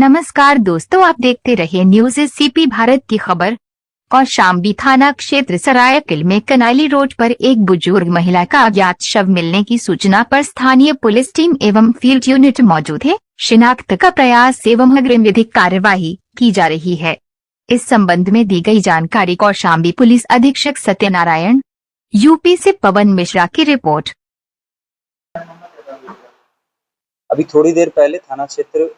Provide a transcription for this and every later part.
नमस्कार दोस्तों, आप देखते रहे न्यूज सीपी भारत की खबर। कौशाम्बी थाना क्षेत्र सरायकिल में कनाली रोड पर एक बुजुर्ग महिला का अज्ञात शव मिलने की सूचना पर स्थानीय पुलिस टीम एवं फील्ड यूनिट मौजूद है। शिनाख्त का प्रयास एवं अग्रिम विधिक कार्यवाही की जा रही है। इस संबंध में दी गई जानकारी कौशाम्बी पुलिस अधीक्षक सत्यनारायण, यूपी से पवन मिश्रा की रिपोर्ट। अभी थोड़ी देर पहले थाना क्षेत्र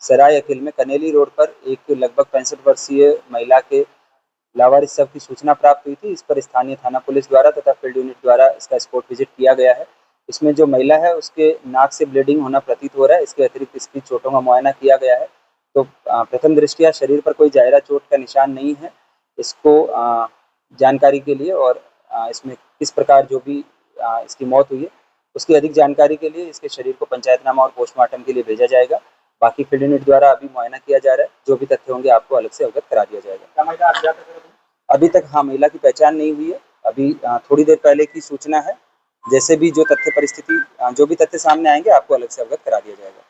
सराय अखिल में कनेली रोड पर एक लगभग 65 वर्षीय महिला के लावारिस शव की सूचना प्राप्त हुई थी। इस पर स्थानीय थाना पुलिस द्वारा तथा फील्ड यूनिट द्वारा इसका स्पॉट विजिट किया गया है। इसमें जो महिला है उसके नाक से ब्लीडिंग होना प्रतीत हो रहा है। इसके अतिरिक्त इसकी चोटों का मुआयना किया गया है। तो प्रथम दृष्टया शरीर पर कोई जायरा चोट का निशान नहीं है। इसको जानकारी के लिए और इसमें किस प्रकार जो भी इसकी मौत हुई है उसकी अधिक जानकारी के लिए इसके शरीर को पंचायतनामा और पोस्टमार्टम के लिए भेजा जाएगा। बाकी फील्ड यूनिट द्वारा अभी मुआयना किया जा रहा है। जो भी तथ्य होंगे आपको अलग से अवगत करा दिया जाएगा। अभी तक महिला की पहचान नहीं हुई है। अभी थोड़ी देर पहले की सूचना है। जैसे भी जो तथ्य परिस्थिति जो भी तथ्य सामने आएंगे आपको अलग से अवगत करा दिया जाएगा।